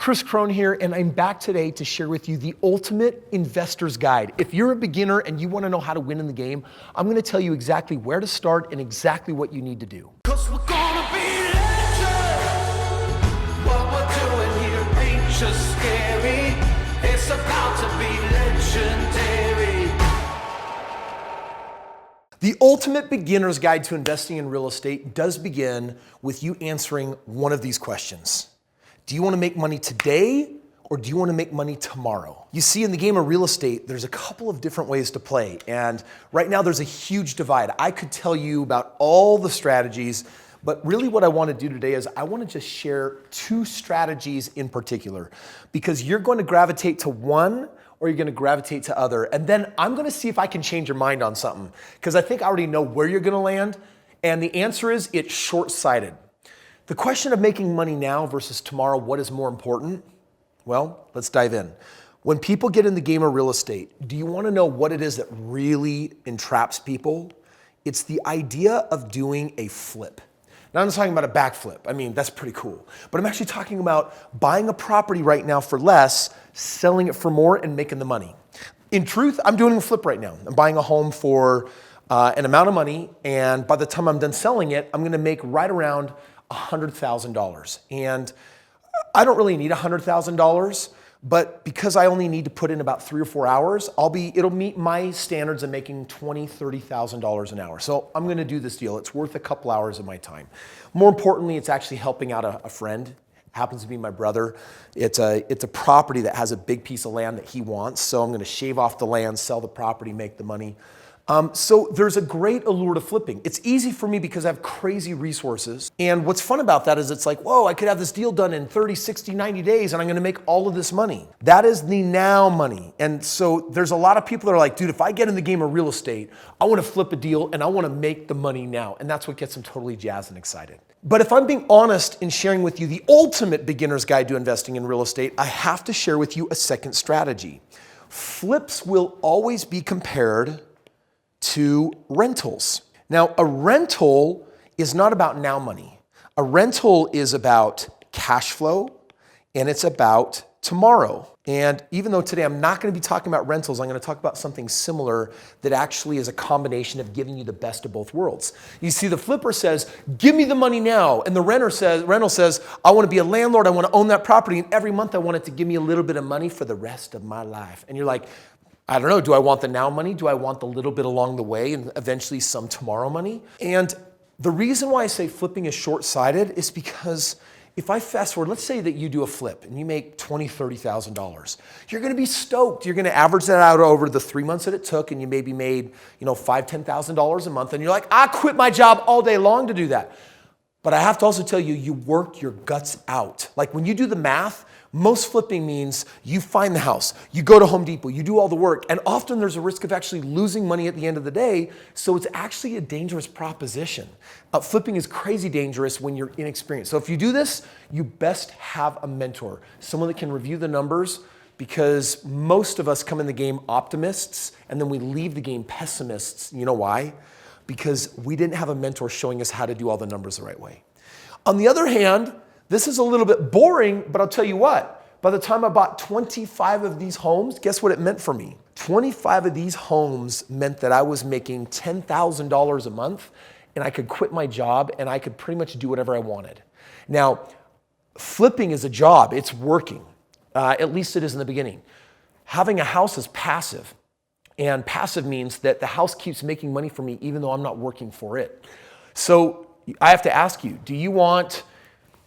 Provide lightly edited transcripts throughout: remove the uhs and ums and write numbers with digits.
Kris Krohn here, and I'm back today to share with you the ultimate investor's guide. If you're a beginner and you want to know how to win in the game, I'm going to tell you exactly where to start and exactly what you need to do. 'Cause we're gonna be legends. What we're doing here ain't just scary. It's about to be legendary. The ultimate beginner's guide to investing in real estate does begin with you answering one of these questions. Do you want to make money today or do you want to make money tomorrow? You see, in the game of real estate, there's a couple of different ways to play. And right now there's a huge divide. I could tell you about all the strategies, but really what I want to do today is I want to just share two strategies in particular, because you're going to gravitate to one or you're going to gravitate to other. And then I'm going to see if I can change your mind on something, because I think I already know where you're going to land. And the answer is it's short-sighted. The question of making money now versus tomorrow, what is more important? Well, let's dive in. When people get in the game of real estate, do you want to know what it is that really entraps people? It's the idea of doing a flip. Now, I'm not talking about a backflip. I mean, that's pretty cool. But I'm actually talking about buying a property right now for less, selling it for more, and making the money. In truth, I'm doing a flip right now. I'm buying a home for an amount of money, and by the time I'm done selling it, I'm going to make right around $100,000. And I don't really need $100,000, but because I only need to put in about 3 or 4 hours, it'll meet my standards of making $20,000, $30,000 an hour. So I'm going to do this deal. It's worth a couple hours of my time. More importantly, it's actually helping out a friend. Happens to be my brother. It's a property that has a big piece of land that he wants. So I'm going to shave off the land, sell the property, make the money. So there's a great allure to flipping. It's easy for me because I have crazy resources. And what's fun about that is it's like, whoa, I could have this deal done in 30, 60, 90 days and I'm going to make all of this money. That is the now money. And so there's a lot of people that are like, dude, if I get in the game of real estate, I want to flip a deal and I want to make the money now. And that's what gets them totally jazzed and excited. But if I'm being honest in sharing with you the ultimate beginner's guide to investing in real estate, I have to share with you a second strategy. Flips will always be compared to rentals. Now, a rental is not about now money. A rental is about cash flow and it's about tomorrow. And even though today I'm not going to be talking about rentals, I'm going to talk about something similar that actually is a combination of giving you the best of both worlds. You see, the flipper says, give me the money now. And the rental says, I want to be a landlord. I want to own that property. And every month I want it to give me a little bit of money for the rest of my life. And you're like, I don't know, do I want the now money? Do I want the little bit along the way and eventually some tomorrow money? And the reason why I say flipping is short-sighted is because if I fast forward, let's say that you do a flip and you make $20,000, $30,000. You're going to be stoked. You're going to average that out over the 3 months that it took and you maybe made $5,000, $10,000 a month and you're like, I quit my job all day long to do that. But I have to also tell you, you work your guts out. Like when you do the math, most flipping means you find the house, you go to Home Depot, you do all the work, and often there's a risk of actually losing money at the end of the day, so it's actually a dangerous proposition. Flipping is crazy dangerous when you're inexperienced. So if you do this, you best have a mentor, someone that can review the numbers, because most of us come in the game optimists, and then we leave the game pessimists. You know why? Because we didn't have a mentor showing us how to do all the numbers the right way. On the other hand, this is a little bit boring, but I'll tell you what, by the time I bought 25 of these homes, guess what it meant for me? 25 of these homes meant that I was making $10,000 a month and I could quit my job and I could pretty much do whatever I wanted. Now, flipping is a job, it's working. At least it is in the beginning. Having a house is passive. And passive means that the house keeps making money for me even though I'm not working for it. So I have to ask you, do you want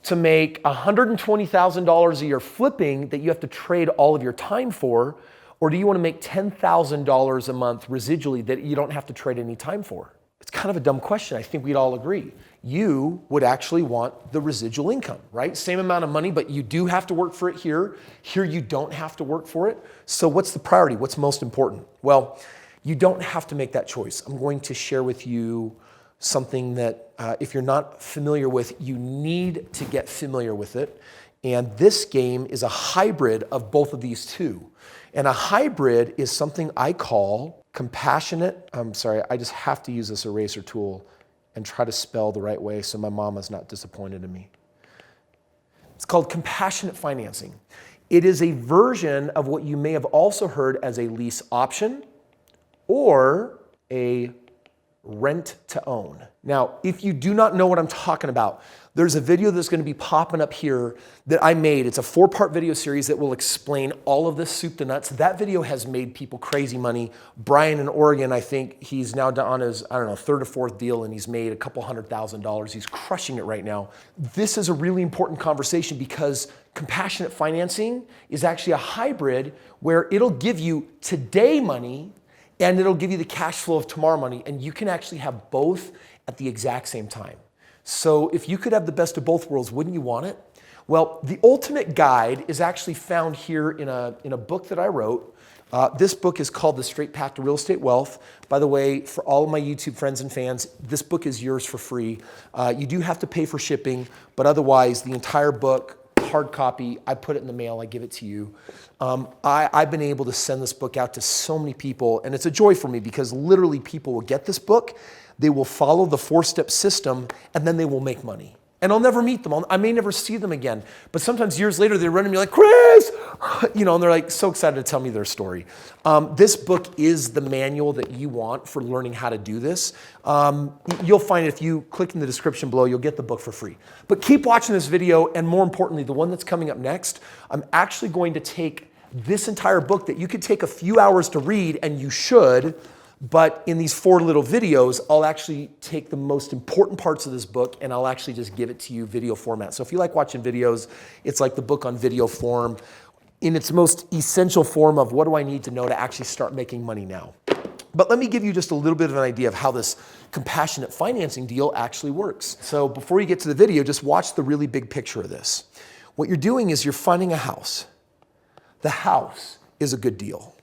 to make $120,000 a year flipping that you have to trade all of your time for, or do you want to make $10,000 a month residually that you don't have to trade any time for? It's kind of a dumb question. I think we'd all agree. You would actually want the residual income, right? Same amount of money, but you do have to work for it here. Here you don't have to work for it. So what's the priority? What's most important? Well, you don't have to make that choice. I'm going to share with you something that if you're not familiar with, you need to get familiar with it. And this game is a hybrid of both of these two. And a hybrid is something I call compassionate. I'm sorry, I just have to use this eraser tool and try to spell the right way so my mama's not disappointed in me. It's called compassionate financing. It is a version of what you may have also heard as a lease option or a rent to own. Now, if you do not know what I'm talking about, there's a video that's going to be popping up here that I made. It's a 4-part video series that will explain all of this soup to nuts. That video has made people crazy money. Brian in Oregon, I think he's now on his, third or fourth deal, and he's made a couple $100,000. He's crushing it right now. This is a really important conversation because compassionate financing is actually a hybrid where it'll give you today money and it'll give you the cash flow of tomorrow money, and you can actually have both at the exact same time. So if you could have the best of both worlds, wouldn't you want it? Well, the ultimate guide is actually found here in a book that I wrote. This book is called The Straight Path to Real Estate Wealth. By the way, for all of my YouTube friends and fans, this book is yours for free. You do have to pay for shipping, but otherwise the entire book, hard copy, I put it in the mail, I give it to you. I've been able to send this book out to so many people, and it's a joy for me because literally people will get this book, they will follow the 4-step system, and then they will make money. And I'll never meet them. I may never see them again. But sometimes years later, they run to me like, Kris! And they're like so excited to tell me their story. This book is the manual that you want for learning how to do this. You'll find if you click in the description below, you'll get the book for free. But keep watching this video, and more importantly, the one that's coming up next, I'm actually going to take this entire book that you could take a few hours to read, and you should, but in these 4 little videos, I'll actually take the most important parts of this book and I'll actually just give it to you video format. So if you like watching videos, it's like the book on video form in its most essential form of what do I need to know to actually start making money now. But let me give you just a little bit of an idea of how this compassionate financing deal actually works. So before you get to the video, just watch the really big picture of this. What you're doing is you're finding a house. The house is a good deal.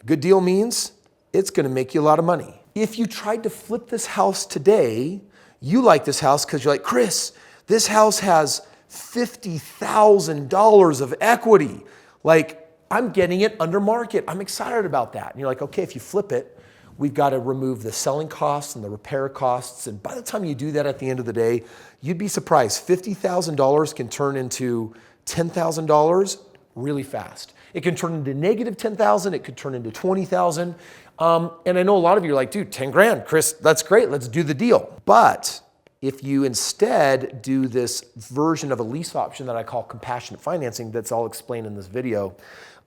A good deal means it's going to make you a lot of money. If you tried to flip this house today, you like this house because you're like, Kris, this house has $50,000 of equity. Like, I'm getting it under market. I'm excited about that. And you're like, okay, if you flip it, we've got to remove the selling costs and the repair costs. And by the time you do that at the end of the day, you'd be surprised. $50,000 can turn into $10,000 really fast. It can turn into negative 10,000. It could turn into 20,000. And I know a lot of you are like, dude, 10 grand, Kris, that's great. Let's do the deal. But if you instead do this version of a lease option that I call compassionate financing, that's all explained in this video,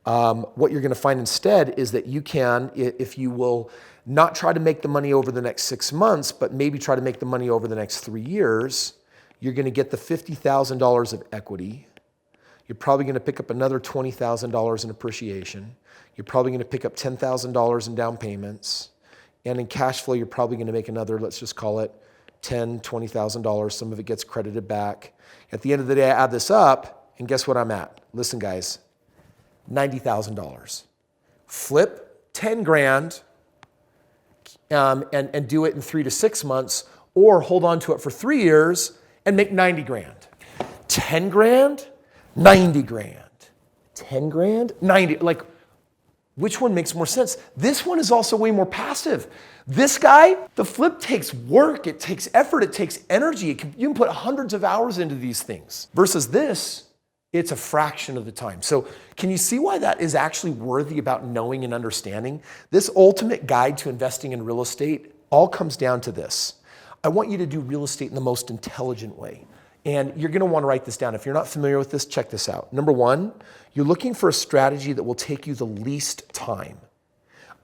what you're going to find instead is that you can, if you will not try to make the money over the next 6 months, but maybe try to make the money over the next 3 years, you're going to get the $50,000 of equity. You're probably going to pick up another $20,000 in appreciation. You're probably going to pick up $10,000 in down payments. And in cash flow, you're probably going to make another, let's just call it $10,000, $20,000. Some of it gets credited back. At the end of the day, I add this up, and guess what I'm at? Listen, guys, $90,000. Flip 10 grand and do it in 3 to 6 months, or hold on to it for 3 years and make 90 grand. 10 grand, 90 grand. 10 grand, 90. Like, which one makes more sense? This one is also way more passive. This guy, the flip takes work, it takes effort, it takes energy. You can put hundreds of hours into these things. Versus this, it's a fraction of the time. So can you see why that is actually worthy about knowing and understanding? This ultimate guide to investing in real estate all comes down to this. I want you to do real estate in the most intelligent way. And you're going to want to write this down. If you're not familiar with this, check this out. Number 1, you're looking for a strategy that will take you the least time.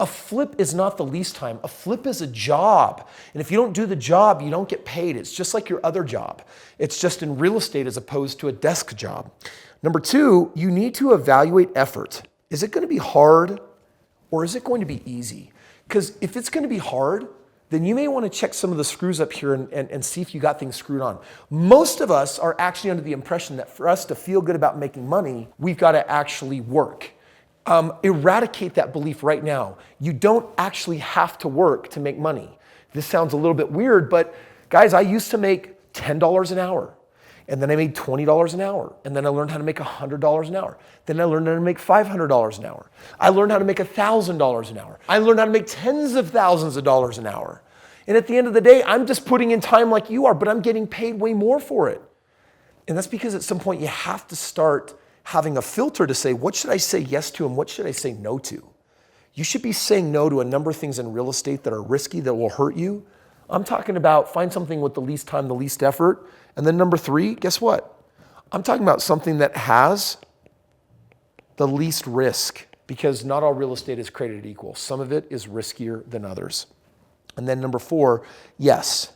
A flip is not the least time. A flip is a job. And if you don't do the job, you don't get paid. It's just like your other job. It's just in real estate as opposed to a desk job. Number 2, you need to evaluate effort. Is it going to be hard or is it going to be easy? Because if it's going to be hard, then you may want to check some of the screws up here and see if you got things screwed on. Most of us are actually under the impression that for us to feel good about making money, we've got to actually work. Eradicate that belief right now. You don't actually have to work to make money. This sounds a little bit weird, but guys, I used to make $10 an hour. And then I made $20 an hour. And then I learned how to make $100 an hour. Then I learned how to make $500 an hour. I learned how to make $1,000 an hour. I learned how to make tens of thousands of dollars an hour. And at the end of the day, I'm just putting in time like you are, but I'm getting paid way more for it. And that's because at some point you have to start having a filter to say, what should I say yes to and what should I say no to? You should be saying no to a number of things in real estate that are risky, that will hurt you. I'm talking about find something with the least time, the least effort. And then number 3, guess what? I'm talking about something that has the least risk, because not all real estate is created equal. Some of it is riskier than others. And then number 4, yes,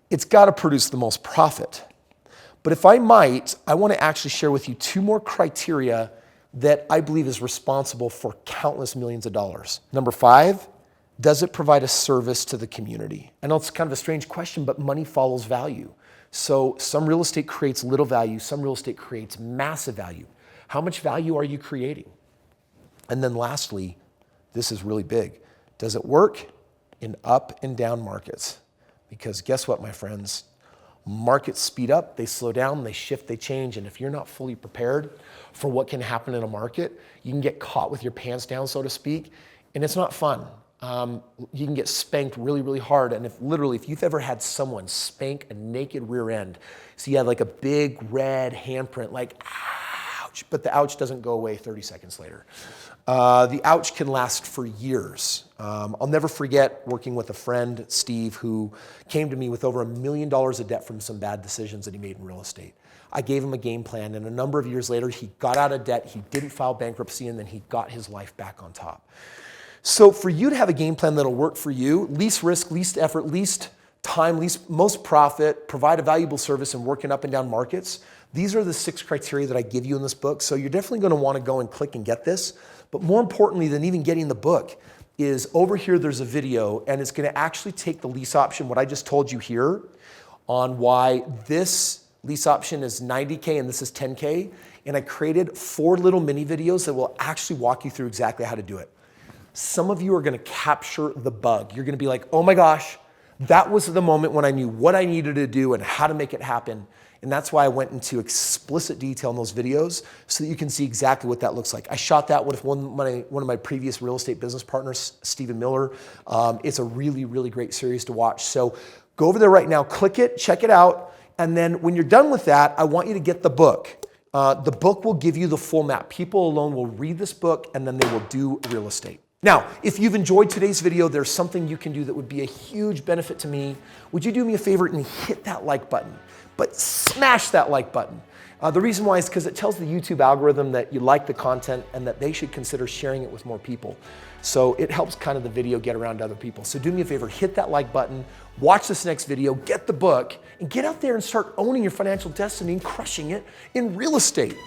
it's got to produce the most profit. But if I might, I want to actually share with you 2 more criteria that I believe is responsible for countless millions of dollars. Number 5, does it provide a service to the community? I know it's kind of a strange question, but money follows value. So some real estate creates little value, some real estate creates massive value. How much value are you creating? And then lastly, this is really big. Does it work in up and down markets? Because guess what, my friends? Markets speed up, they slow down, they shift, they change. And if you're not fully prepared for what can happen in a market, you can get caught with your pants down, so to speak, and it's not fun. You can get spanked really, really hard. And if you've ever had someone spank a naked rear end, so you have like a big red handprint, like ouch, but the ouch doesn't go away 30 seconds later. The ouch can last for years. I'll never forget working with a friend, Steve, who came to me with over $1 million of debt from some bad decisions that he made in real estate. I gave him a game plan, and a number of years later, he got out of debt, he didn't file bankruptcy, and then he got his life back on top. So for you to have a game plan that'll work for you, least risk, least effort, least time, most profit, provide a valuable service, and working up and down markets, these are the 6 criteria that I give you in this book. So you're definitely going to want to go and click and get this. But more importantly than even getting the book is over here there's a video, and it's going to actually take the lease option, what I just told you here, on why this lease option is $90K and this is $10K. And I created 4 little mini videos that will actually walk you through exactly how to do it. Some of you are going to capture the bug. You're going to be like, oh my gosh, that was the moment when I knew what I needed to do and how to make it happen. And that's why I went into explicit detail in those videos so that you can see exactly what that looks like. I shot that with one of my previous real estate business partners, Stephen Miller. It's a really, really great series to watch. So go over there right now, click it, check it out. And then when you're done with that, I want you to get the book. The book will give you the full map. People alone will read this book and then they will do real estate. Now, if you've enjoyed today's video, there's something you can do that would be a huge benefit to me. Would you do me a favor and hit that like button? But smash that like button. The reason why is because it tells the YouTube algorithm that you like the content and that they should consider sharing it with more people. So it helps kind of the video get around to other people. So do me a favor, hit that like button, watch this next video, get the book, and get out there and start owning your financial destiny and crushing it in real estate.